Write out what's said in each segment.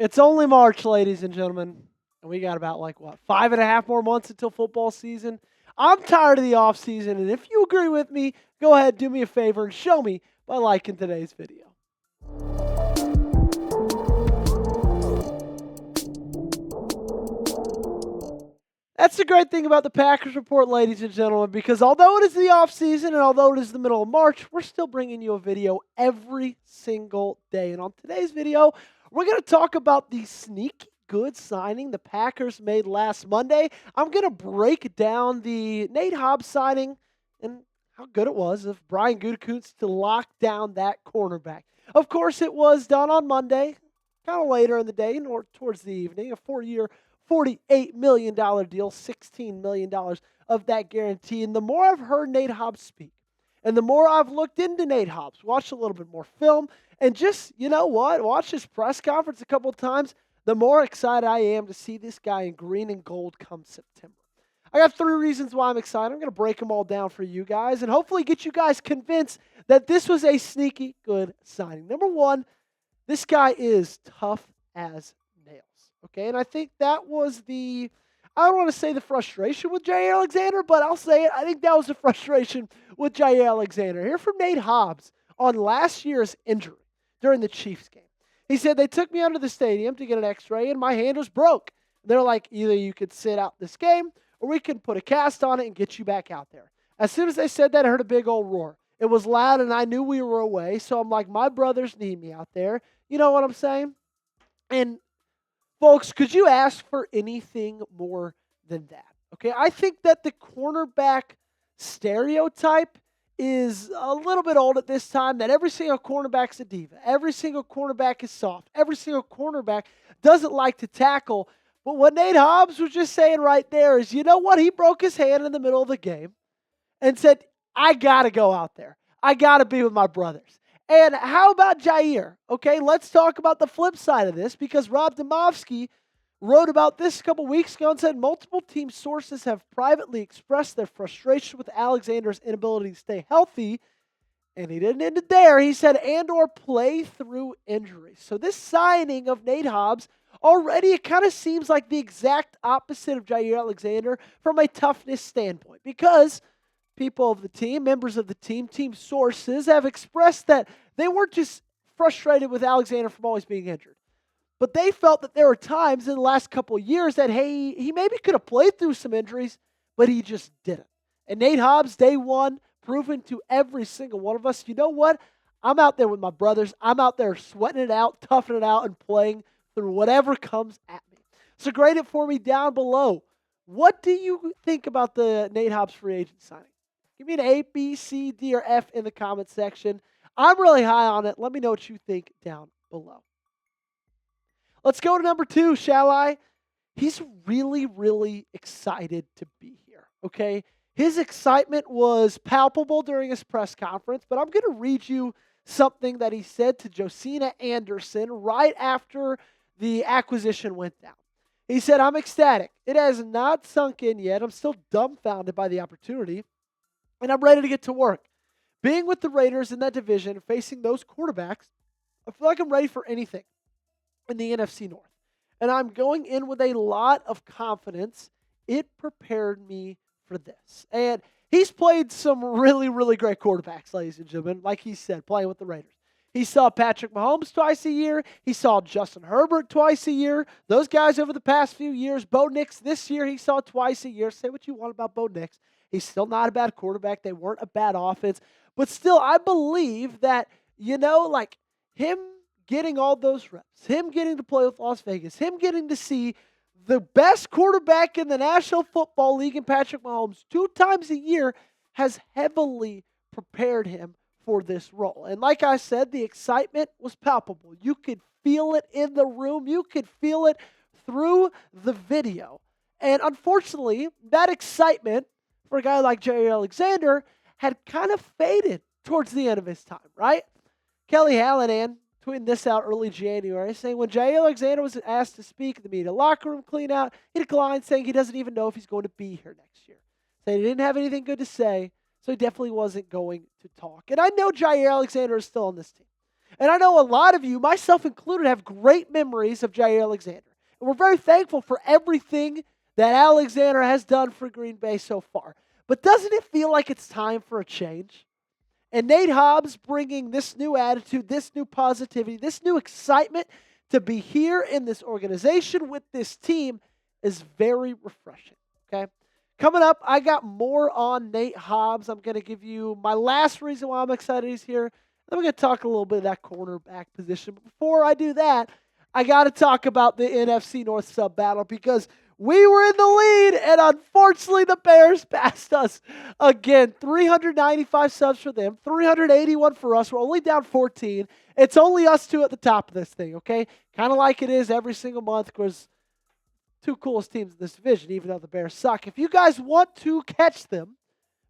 It's only March, ladies and gentlemen, and we got about 5.5 more months until football season. I'm tired of the offseason, and if you agree with me, go ahead, do me a favor, and show me by liking today's video. That's the great thing about the Packers Report, ladies and gentlemen, because although it is the offseason and although it is the middle of March, we're still bringing you a video every single day. And on today's video, we're going to talk about the sneaky good signing the Packers made last Monday. I'm going to break down the Nate Hobbs signing and how good it was of Brian Gutekunst to lock down that cornerback. Of course, it was done on Monday, kind of later in the day, or towards the evening, a 4-year $48 million deal, $16 million of that guarantee. And the more I've heard Nate Hobbs speak, and the more I've looked into Nate Hobbs, watched a little bit more film, and just, watched his press conference a couple of times, the more excited I am to see this guy in green and gold come September. I got 3 reasons why I'm excited. I'm going to break them all down for you guys and hopefully get you guys convinced that this was a sneaky good signing. Number 1, this guy is tough as nails. Okay, and I think that was I don't want to say the frustration with Jaire Alexander, but I'll say it. I think that was the frustration with Jaire Alexander. Here from Nate Hobbs on last year's injury during the Chiefs game. He said, they took me under the stadium to get an x-ray and my hand was broke. They're like, either you could sit out this game or we can put a cast on it and get you back out there. As soon as they said that, I heard a big old roar. It was loud and I knew we were away, so I'm like, my brothers need me out there. You know what I'm saying? And folks, could you ask for anything more than that? Okay, I think that the cornerback stereotype is a little bit old at this time, that every single cornerback's a diva. Every single cornerback is soft. Every single cornerback doesn't like to tackle. But what Nate Hobbs was just saying right there is, you know what? He broke his hand in the middle of the game and said, I got to go out there. I got to be with my brothers. And how about Jaire? Okay, let's talk about the flip side of this, because Rob Demovsky wrote about this a couple weeks ago and said multiple team sources have privately expressed their frustration with Alexander's inability to stay healthy. And he didn't end it there. He said, and or play through injuries. So this signing of Nate Hobbs, already it kind of seems like the exact opposite of Jaire Alexander from a toughness standpoint, because people of the team, members of the team sources have expressed that they weren't just frustrated with Alexander from always being injured, but they felt that there were times in the last couple of years that, hey, he maybe could have played through some injuries, but he just didn't. And Nate Hobbs, day one, proven to every single one of us, you know what? I'm out there with my brothers. I'm out there sweating it out, toughing it out, and playing through whatever comes at me. So grade it for me down below. What do you think about the Nate Hobbs free agent signing? Give me an A, B, C, D, or F in the comment section. I'm really high on it. Let me know what you think down below. Let's go to number 2, shall I? He's really, really excited to be here, okay? His excitement was palpable during his press conference, but I'm going to read you something that he said to Josina Anderson right after the acquisition went down. He said, I'm ecstatic. It has not sunk in yet. I'm still dumbfounded by the opportunity, and I'm ready to get to work. Being with the Raiders in that division, facing those quarterbacks, I feel like I'm ready for anything in the NFC North. And I'm going in with a lot of confidence. It prepared me for this. And he's played some really, really great quarterbacks, ladies and gentlemen, like he said, playing with the Raiders. He saw Patrick Mahomes twice a year. He saw Justin Herbert twice a year. Those guys over the past few years. Bo Nix this year, he saw twice a year. Say what you want about Bo Nix. He's still not a bad quarterback. They weren't a bad offense. But still, I believe that, him getting all those reps, him getting to play with Las Vegas, him getting to see the best quarterback in the National Football League in Patrick Mahomes 2 times a year has heavily prepared him for this role. And like I said, the excitement was palpable. You could feel it in the room. You could feel it through the video. And unfortunately, that excitement for a guy like Jaire Alexander had kind of faded towards the end of his time, right? Kelly Hallinan tweeting this out early January, saying when Jaire Alexander was asked to speak at the media locker room clean out, he declined, saying he doesn't even know if he's going to be here next year. Saying he didn't have anything good to say, so he definitely wasn't going to talk. And I know Jaire Alexander is still on this team. And I know a lot of you, myself included, have great memories of Jaire Alexander. And we're very thankful for everything that Alexander has done for Green Bay so far. But doesn't it feel like it's time for a change? And Nate Hobbs bringing this new attitude, this new positivity, this new excitement to be here in this organization with this team is very refreshing, okay? Coming up, I got more on Nate Hobbs. I'm going to give you my last reason why I'm excited he's here. Then we're going to talk a little bit of that cornerback position. But before I do that, I got to talk about the NFC North sub battle because we were in the lead, and unfortunately the Bears passed us again. 395 subs for them, 381 for us. We're only down 14. It's only us two at the top of this thing, okay? Kind of like it is every single month because two coolest teams in this division, even though the Bears suck. If you guys want to catch them,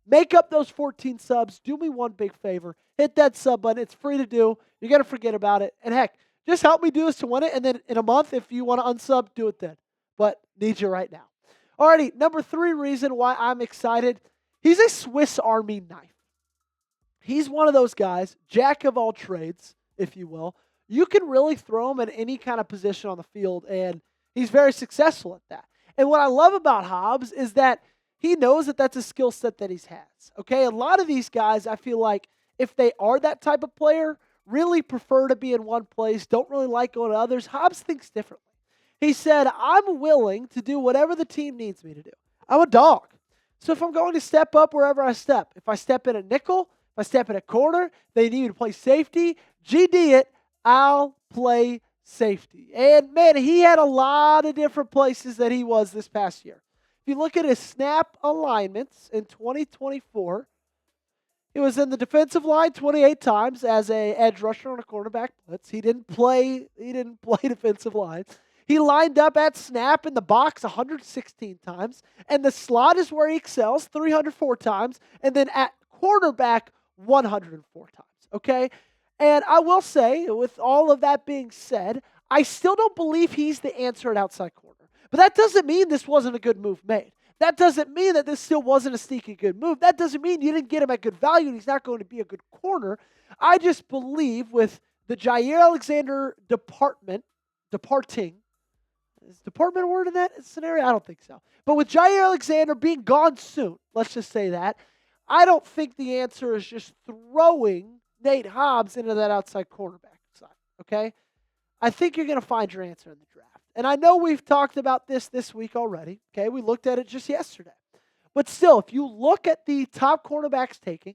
make up those 14 subs. Do me one big favor. Hit that sub button. It's free to do. You're going to forget about it. And heck, just help me do this to win it. And then in a month, if you want to unsub, do it then. But need you right now. Alrighty, number 3 reason why I'm excited. He's a Swiss Army knife. He's one of those guys, jack of all trades, if you will. You can really throw him in any kind of position on the field, and he's very successful at that. And what I love about Hobbs is that he knows that that's a skill set that he has. Okay, a lot of these guys, I feel like, if they are that type of player, really prefer to be in one place, don't really like going to others. Hobbs thinks differently. He said, I'm willing to do whatever the team needs me to do. I'm a dog. So if I'm going to step up wherever I step, if I step in a nickel, if I step in a corner, they need me to play safety, GD it, I'll play safety. And man, he had a lot of different places that he was this past year. If you look at his snap alignments in 2024, he was in the defensive line 28 times as an edge rusher on a cornerback blitz. He didn't play defensive line. He lined up at snap in the box 116 times, and the slot is where he excels 304 times, and then at quarterback 104 times, okay? And I will say, with all of that being said, I still don't believe he's the answer at outside corner. But that doesn't mean this wasn't a good move made. That doesn't mean that this still wasn't a sneaky good move. That doesn't mean you didn't get him at good value and he's not going to be a good corner. I just believe with the Jaire Alexander departing, is department a word in that scenario? I don't think so. But with Jaire Alexander being gone soon, let's just say that, I don't think the answer is just throwing Nate Hobbs into that outside cornerback side, okay? I think you're going to find your answer in the draft. And I know we've talked about this week already, okay? We looked at it just yesterday. But still, if you look at the top cornerbacks taken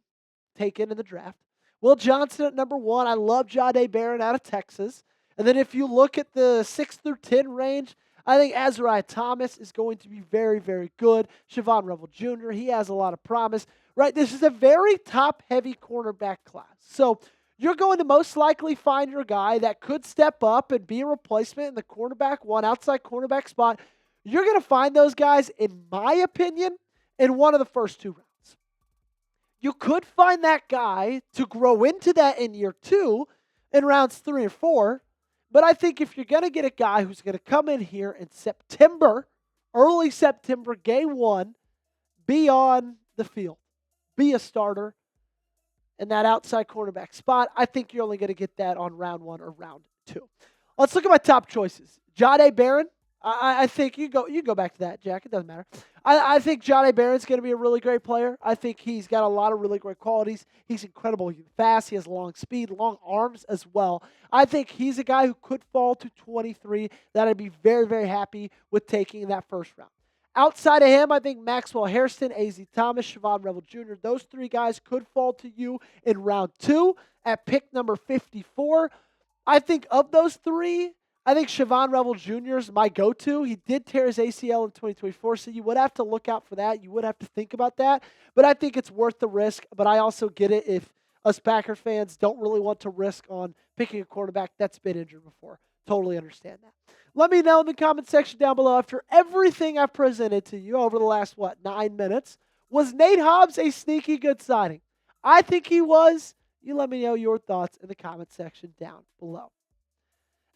in the draft, Will Johnson at number 1. I love Jaire Barron out of Texas. And then if you look at the 6 through 10 range, I think Azariah Thomas is going to be very, very good. Siobhan Revel Jr., he has a lot of promise. Right, this is a very top-heavy cornerback class. So you're going to most likely find your guy that could step up and be a replacement in the cornerback 1, outside cornerback spot. You're going to find those guys, in my opinion, in one of the first 2 rounds. You could find that guy to grow into that in year 2 in rounds 3 and 4. But I think if you're going to get a guy who's going to come in here in September, early September, game 1, be on the field, be a starter in that outside cornerback spot, I think you're only going to get that on round 1 or round 2. Let's look at my top choices. Jaire Barron, I think you go back to that, Jack. It doesn't matter. I think Jaire Barron's going to be a really great player. I think he's got a lot of really great qualities. He's incredible. He's fast. He has long speed, long arms as well. I think he's a guy who could fall to 23 that I'd be very, very happy with taking in that first round. Outside of him, I think Maxwell Hairston, A.Z. Thomas, Siobhan Revel Jr., those 3 guys could fall to you in round 2 at pick number 54. I think of those 3, I think Siobhan Revel Jr. is my go-to. He did tear his ACL in 2024, so you would have to look out for that. You would have to think about that. But I think it's worth the risk. But I also get it if us Packers fans don't really want to risk on picking a quarterback that's been injured before. Totally understand that. Let me know in the comment section down below, after everything I've presented to you over the last, 9 minutes, was Nate Hobbs a sneaky good signing? I think he was. You let me know your thoughts in the comment section down below.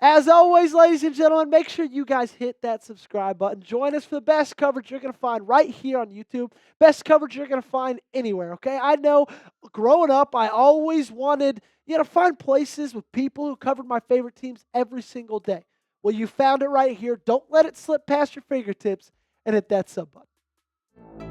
As always, ladies and gentlemen, make sure you guys hit that subscribe button. Join us for the best coverage you're going to find right here on YouTube. Best coverage you're going to find anywhere, okay? I know growing up, I always wanted, You got to find places with people who covered my favorite teams every single day. Well, you found it right here. Don't let it slip past your fingertips and hit that sub button.